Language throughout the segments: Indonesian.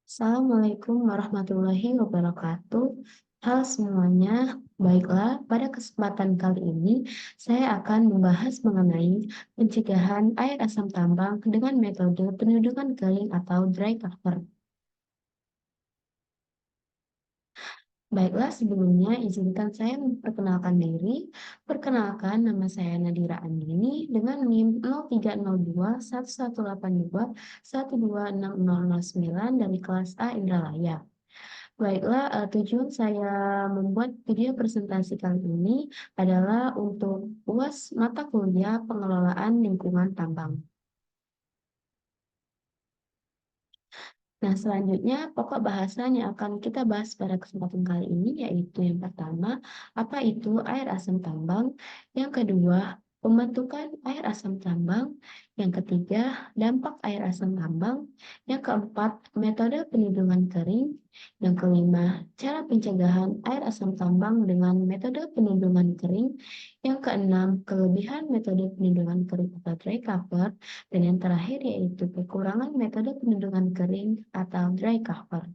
Assalamualaikum warahmatullahi wabarakatuh. Halo semuanya, baiklah pada kesempatan kali ini saya akan membahas mengenai pencegahan air asam tambang dengan metode penundukan kering atau dry cover. Baiklah, sebelumnya izinkan saya memperkenalkan diri. Perkenalkan, nama saya Nadira Andini dengan NIM 03021182126009 dari kelas A Indralaya. Baiklah, tujuan saya membuat video presentasi kali ini adalah untuk UAS mata kuliah pengelolaan lingkungan tambang. Nah, selanjutnya pokok bahasan yang akan kita bahas pada kesempatan kali ini yaitu yang pertama, apa itu air asam tambang? Yang kedua, pembentukan air asam tambang. Yang ketiga, dampak air asam tambang. Yang keempat, metode pelindungan kering. Yang kelima, cara pencegahan air asam tambang dengan metode pelindungan kering. Yang keenam, kelebihan metode pelindungan kering atau dry cover. Dan yang terakhir yaitu kekurangan metode pelindungan kering atau dry cover.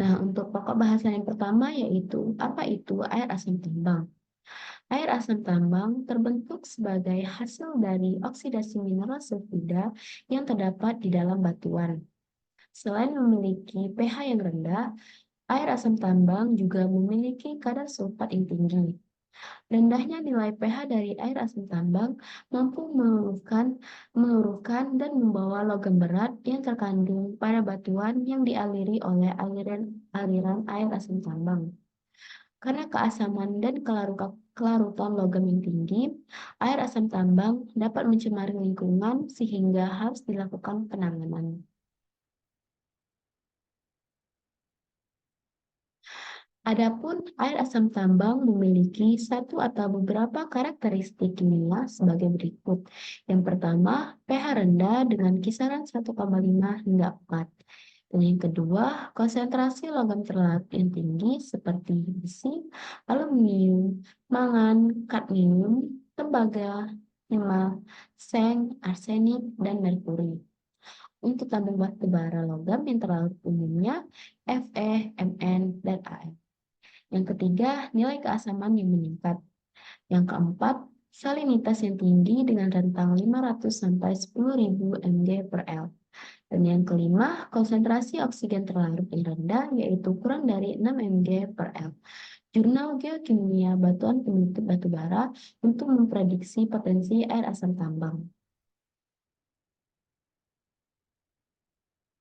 Nah, untuk pokok bahasan yang pertama yaitu apa itu air asam tambang? Air asam tambang terbentuk sebagai hasil dari oksidasi mineral sulfida yang terdapat di dalam batuan. Selain memiliki pH yang rendah, air asam tambang juga memiliki kadar sulfat yang tinggi. Rendahnya nilai pH dari air asam tambang mampu meluruhkan dan membawa logam berat yang terkandung pada batuan yang dialiri oleh aliran air asam tambang. Karena keasaman dan kelarutan logam yang tinggi, air asam tambang dapat mencemari lingkungan sehingga harus dilakukan penanganan. Adapun air asam tambang memiliki satu atau beberapa karakteristik kimia sebagai berikut. Yang pertama, pH rendah dengan kisaran 1,5 hingga 4. Dan yang kedua, konsentrasi logam terlarut yang tinggi seperti besi, aluminium, mangan, kadmium, tembaga, timah, seng, arsenik, dan merkuri. Untuk tabung batu bara logam yang terlarut umumnya Fe, Mn, dan Am. Yang ketiga, nilai keasaman yang meningkat. Yang keempat, salinitas yang tinggi dengan rentang 500 sampai 10.000 mg per L. Dan yang kelima, konsentrasi oksigen terlarut yang rendah yaitu kurang dari 6 mg per L. Jurnal Geokimia Batuan Penutup Batu Bara untuk memprediksi potensi air asam tambang.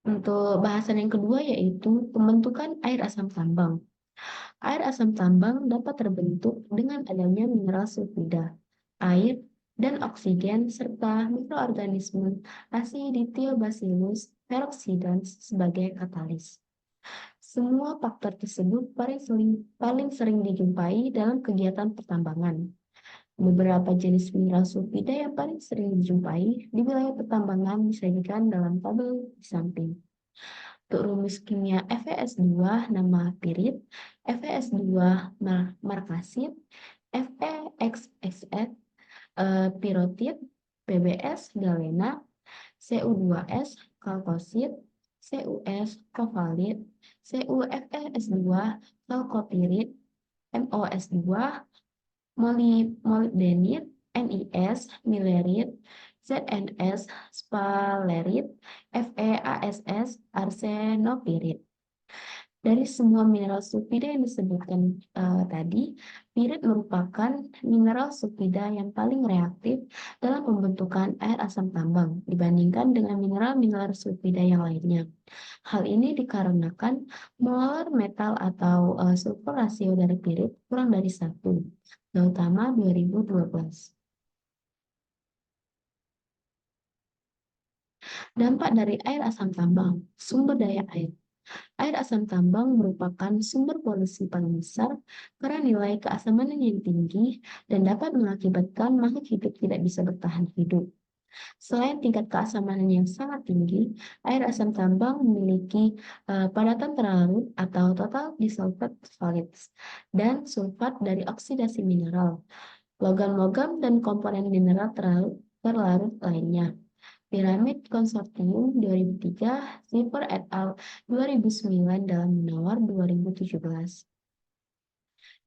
Untuk bahasan yang kedua yaitu pembentukan air asam tambang. Air asam tambang dapat terbentuk dengan adanya mineral sulfida, air, dan oksigen serta mikroorganisme Acidithiobacillus peroxidans sebagai katalis. Semua faktor tersebut paling sering dijumpai dalam kegiatan pertambangan. Beberapa jenis mineral sulfida yang paling sering dijumpai di wilayah pertambangan disajikan dalam tabel di samping. Untuk rumus kimia FeS2 nama pirit, FeS2 markasit, FeXXX pirotit, PbS galena, Cu2S kalkosit, Cus kovalit, CuFeS2 kalkopirit, MoS2 molybdenit, NiS milerit, ZNS sphalerite, FeASS arsenopirit. Dari semua mineral sulfida yang disebutkan tadi, pirit merupakan mineral sulfida yang paling reaktif dalam pembentukan air asam tambang dibandingkan dengan mineral-mineral sulfida yang lainnya. Hal ini dikarenakan molar metal atau sulfur rasio dari pirit kurang dari 1, terutama 2012. Dampak dari air asam tambang, sumber daya air. Air asam tambang merupakan sumber polusi paling besar karena nilai keasaman yang tinggi dan dapat mengakibatkan makhluk hidup tidak bisa bertahan hidup. Selain tingkat keasamanan yang sangat tinggi, air asam tambang memiliki padatan terlarut atau total dissolved solids dan sulfat dari oksidasi mineral, logam-logam dan komponen mineral terlarut lainnya. Piramid Konsorsium 2003, Zipper et al. 2009 dalam Menawar 2017.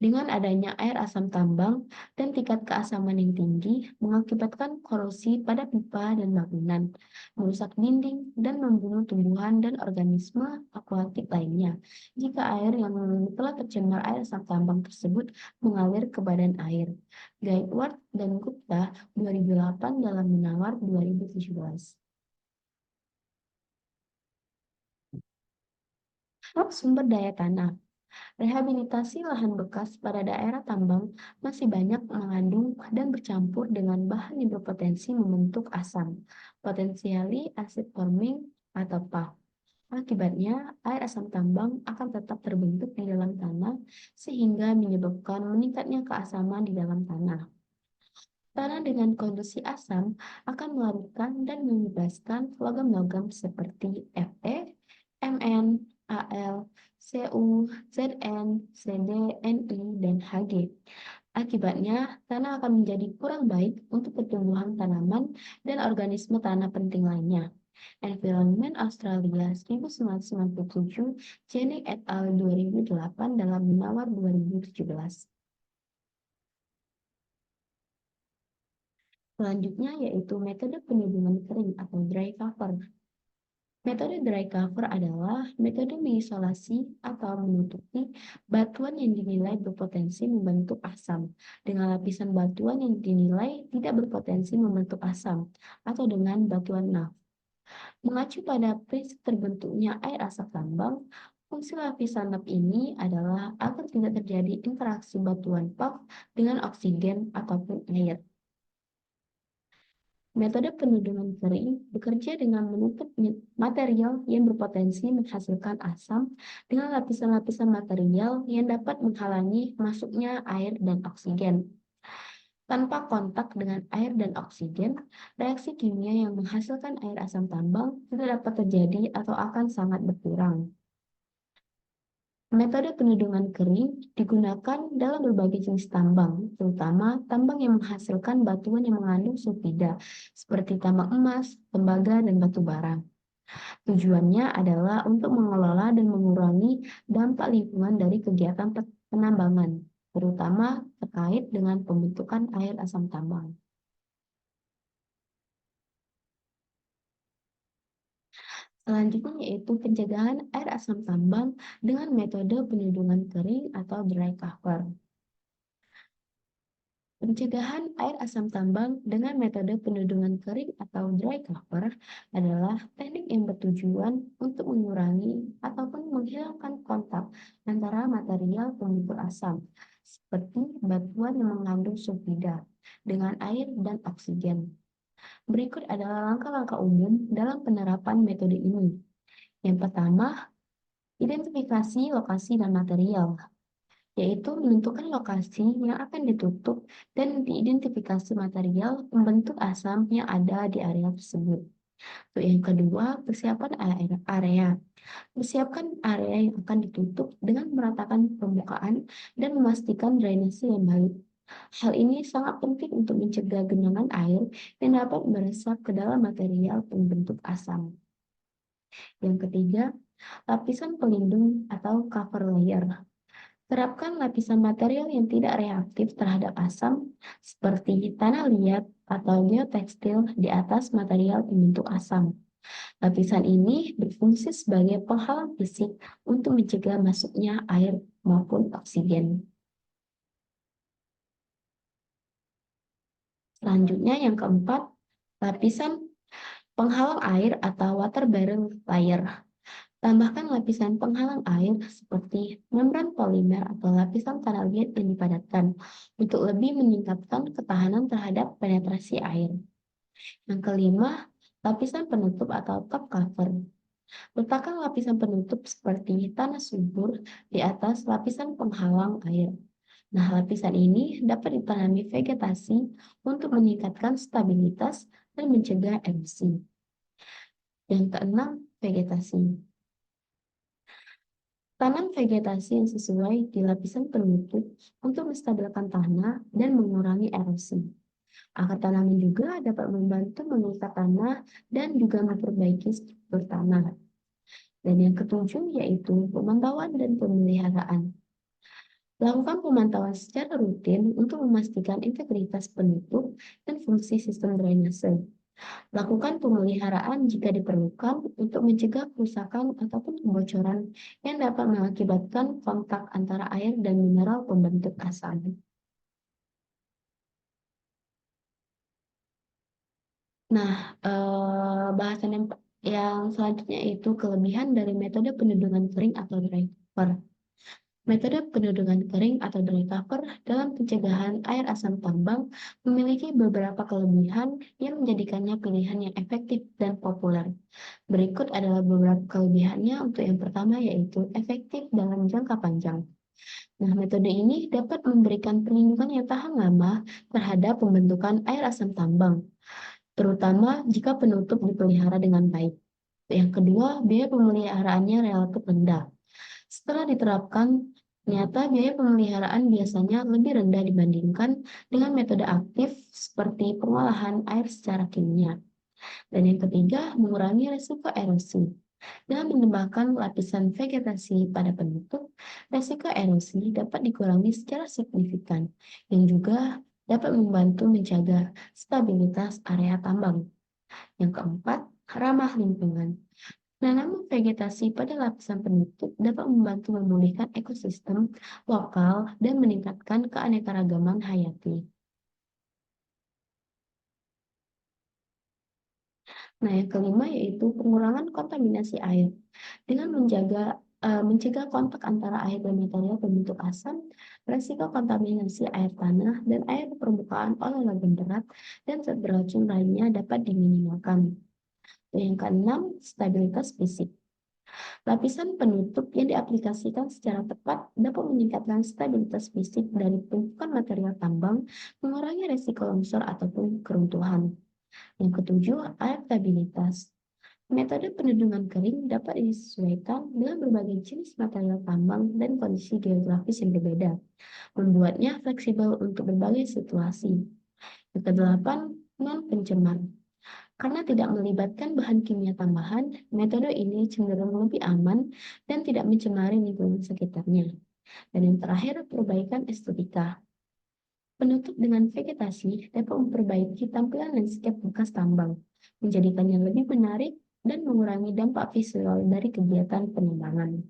Dengan adanya air asam tambang dan tingkat keasaman yang tinggi mengakibatkan korosi pada pipa dan bangunan, merusak dinding, dan membunuh tumbuhan dan organisme akuatik lainnya. Jika air yang telah tercemar air asam tambang tersebut mengalir ke badan air. Gaekward dan Gupta 2008 dalam Menawar 2017. Sumber daya tanah. Rehabilitasi lahan bekas pada daerah tambang masih banyak mengandung dan bercampur dengan bahan yang berpotensi membentuk asam, potensially acid forming atau PAF. Akibatnya, air asam tambang akan tetap terbentuk di dalam tanah sehingga menyebabkan meningkatnya keasaman di dalam tanah. Tanah dengan kondisi asam akan melarutkan dan membebaskan logam-logam seperti Fe, Mn, Al, Cu, Zn, Zd, Ni, dan Hg. Akibatnya, tanah akan menjadi kurang baik untuk pertumbuhan tanaman dan organisme tanah penting lainnya. Environment Australia 1997, Jenny et al. 2008 dalam Menawar 2017. Selanjutnya yaitu metode penimbunan kering atau dry cover. Metode dry cover adalah metode mengisolasi atau menutupi batuan yang dinilai berpotensi membentuk asam dengan lapisan batuan yang dinilai tidak berpotensi membentuk asam atau dengan batuan NAF. Mengacu pada prinsip terbentuknya air asam tambang, fungsi lapisan NAF ini adalah agar tidak terjadi interaksi batuan PAF dengan oksigen ataupun air. Metode penundukan kering bekerja dengan menutup material yang berpotensi menghasilkan asam dengan lapisan-lapisan material yang dapat menghalangi masuknya air dan oksigen. Tanpa kontak dengan air dan oksigen, reaksi kimia yang menghasilkan air asam tambang tidak dapat terjadi atau akan sangat berkurang. Metode penundukan kering digunakan dalam berbagai jenis tambang, terutama tambang yang menghasilkan batuan yang mengandung sulfida, seperti tambang emas, tembaga, dan batu bara. Tujuannya adalah untuk mengelola dan mengurangi dampak lingkungan dari kegiatan penambangan, terutama terkait dengan pembentukan air asam tambang. Selanjutnya yaitu pencegahan air asam tambang dengan metode penundukan kering atau dry cover. Pencegahan air asam tambang dengan metode penundukan kering atau dry cover adalah teknik yang bertujuan untuk mengurangi ataupun menghilangkan kontak antara material pembentuk asam, seperti batuan yang mengandung sulfida, dengan air dan oksigen. Berikut adalah langkah-langkah umum dalam penerapan metode ini. Yang pertama, identifikasi lokasi dan material, yaitu menentukan lokasi yang akan ditutup dan diidentifikasi material pembentuk asam yang ada di area tersebut. Untuk yang kedua, persiapan area. Persiapkan area yang akan ditutup dengan meratakan permukaan dan memastikan drainase yang baik. Hal ini sangat penting untuk mencegah genangan air yang dapat meresap ke dalam material pembentuk asam. Yang ketiga, lapisan pelindung atau cover layer. Terapkan lapisan material yang tidak reaktif terhadap asam, seperti tanah liat atau geotekstil di atas material pembentuk asam. Lapisan ini berfungsi sebagai penghalang fisik untuk mencegah masuknya air maupun oksigen. Selanjutnya yang keempat, lapisan penghalang air atau water barrier layer. Tambahkan lapisan penghalang air seperti membran polimer atau lapisan tanah liat yang dipadatkan untuk lebih meningkatkan ketahanan terhadap penetrasi air. Yang kelima, lapisan penutup atau top cover. Letakkan lapisan penutup seperti tanah subur di atas lapisan penghalang air. Nah, lapisan ini dapat ditanami vegetasi untuk meningkatkan stabilitas dan mencegah erosi. Yang keenam, vegetasi. Tanam vegetasi yang sesuai di lapisan penutup untuk menstabilkan tanah dan mengurangi erosi. Akar tanaman juga dapat membantu mengikat tanah dan juga memperbaiki struktur tanah. Dan yang ketujuh yaitu pemantauan dan pemeliharaan. Lakukan pemantauan secara rutin untuk memastikan integritas penutup dan fungsi sistem drainase. Lakukan pemeliharaan jika diperlukan untuk mencegah kerusakan ataupun kebocoran yang dapat mengakibatkan kontak antara air dan mineral pembentuk asam. Nah, bahasan yang selanjutnya itu kelebihan dari metode penundukan kering atau dry cover. Metode penundukan kering atau dry cover dalam pencegahan air asam tambang memiliki beberapa kelebihan yang menjadikannya pilihan yang efektif dan populer. Berikut adalah beberapa kelebihannya untuk yang pertama yaitu efektif dalam jangka panjang. Nah, metode ini dapat memberikan perlindungan yang tahan lama terhadap pembentukan air asam tambang, terutama jika penutup dipelihara dengan baik. Yang kedua, biaya pemeliharaannya relatif rendah. Setelah diterapkan, ternyata biaya pemeliharaan biasanya lebih rendah dibandingkan dengan metode aktif seperti pengolahan air secara kimia. Dan yang ketiga, mengurangi risiko erosi. Dengan menambahkan lapisan vegetasi pada penutup, risiko erosi dapat dikurangi secara signifikan, yang juga dapat membantu menjaga stabilitas area tambang. Yang keempat, ramah lingkungan. Menanam vegetasi pada lapisan penutup dapat membantu memulihkan ekosistem lokal dan meningkatkan keanekaragaman hayati. Nah, yang kelima yaitu pengurangan kontaminasi air. Dengan mencegah kontak antara air dan material pembentuk asam, resiko kontaminasi air tanah dan air permukaan oleh logam berat dan zat beracun lainnya dapat diminimalkan. Yang keenam, stabilitas fisik. Lapisan penutup yang diaplikasikan secara tepat dapat meningkatkan stabilitas fisik dari tumpukan material tambang, mengurangi risiko longsor ataupun keruntuhan. Yang ketujuh, adaptabilitas. Metode penundukan kering dapat disesuaikan dengan berbagai jenis material tambang dan kondisi geografis yang berbeda, membuatnya fleksibel untuk berbagai situasi. Yang kedelapan, non-pencemar. Karena tidak melibatkan bahan kimia tambahan, metode ini cenderung lebih aman dan tidak mencemari lingkungan sekitarnya. Dan yang terakhir, perbaikan estetika. Penutup dengan vegetasi dapat memperbaiki tampilan landscape bekas tambang, menjadikannya lebih menarik dan mengurangi dampak visual dari kegiatan penambangan.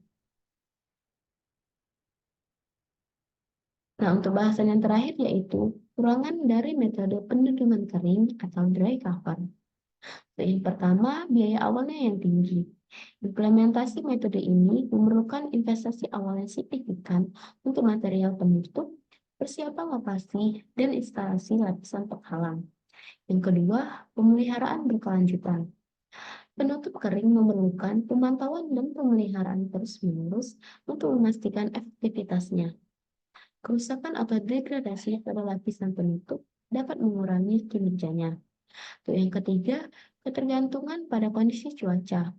Nah, untuk bahasan yang terakhir yaitu kurangan dari metode penundukan kering atau dry cover. Yang pertama, biaya awalnya yang tinggi. Implementasi metode ini memerlukan investasi awal yang signifikan untuk material penutup, persiapan lokasi, dan instalasi lapisan penghalang. Yang kedua, pemeliharaan berkelanjutan. Penutup kering memerlukan pemantauan dan pemeliharaan terus-menerus untuk memastikan efektivitasnya. Kerusakan atau degradasi pada lapisan penutup dapat mengurangi kinerjanya. Untuk yang ketiga, ketergantungan pada kondisi cuaca.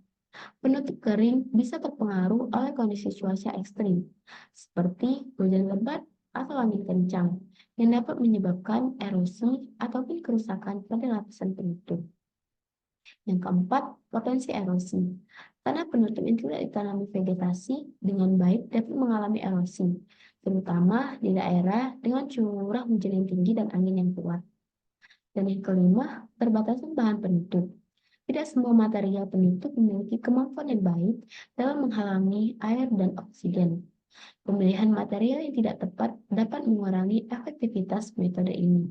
Penutup kering bisa terpengaruh oleh kondisi cuaca ekstrim, seperti hujan lebat atau angin kencang, yang dapat menyebabkan erosi ataupun kerusakan pada lapisan penutup. Yang keempat, potensi erosi. Tanah penutup yang tidak ditanami vegetasi dengan baik dapat mengalami erosi, terutama di daerah dengan curah hujan yang tinggi dan angin yang kuat. Dan yang kelima, keterbatasan bahan penutup. Tidak semua material penutup memiliki kemampuan yang baik dalam menghalangi air dan oksigen. Pemilihan material yang tidak tepat dapat mengurangi efektivitas metode ini.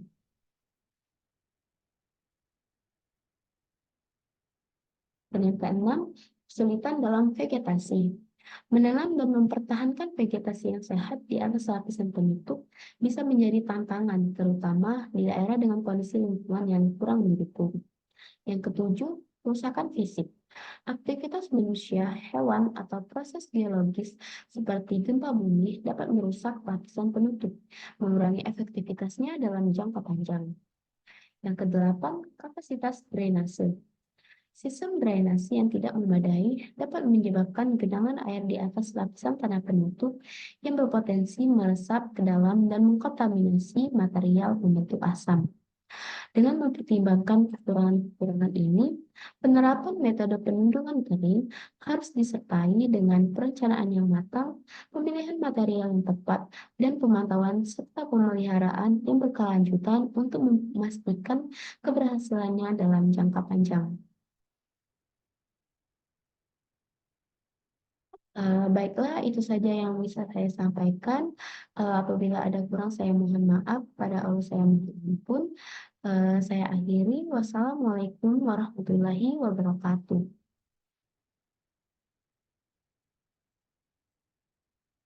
Dan yang keenam, kesulitan dalam vegetasi. Menanam dan mempertahankan vegetasi yang sehat di atas lapisan penutup bisa menjadi tantangan, terutama di daerah dengan kondisi lingkungan yang kurang mendukung. Yang ketujuh, kerusakan fisik. Aktivitas manusia, hewan, atau proses geologis seperti gempa bumi dapat merusak lapisan penutup, mengurangi efektivitasnya dalam jangka panjang. Yang kedelapan, kapasitas drainase. Sistem drainasi yang tidak memadai dapat menyebabkan genangan air di atas lapisan tanah penutup yang berpotensi meresap ke dalam dan mengkontaminasi material pembentuk asam. Dengan mempertimbangkan kekurangan-kekurangan ini, penerapan metode perlindungan kering harus disertai dengan perencanaan yang matang, pemilihan material yang tepat, dan pemantauan serta pemeliharaan yang berkelanjutan untuk memastikan keberhasilannya dalam jangka panjang. Baiklah, itu saja yang bisa saya sampaikan. Apabila ada kurang, saya mohon maaf. Pada Allah saya mohon ampun. Saya akhiri. Wassalamualaikum warahmatullahi wabarakatuh.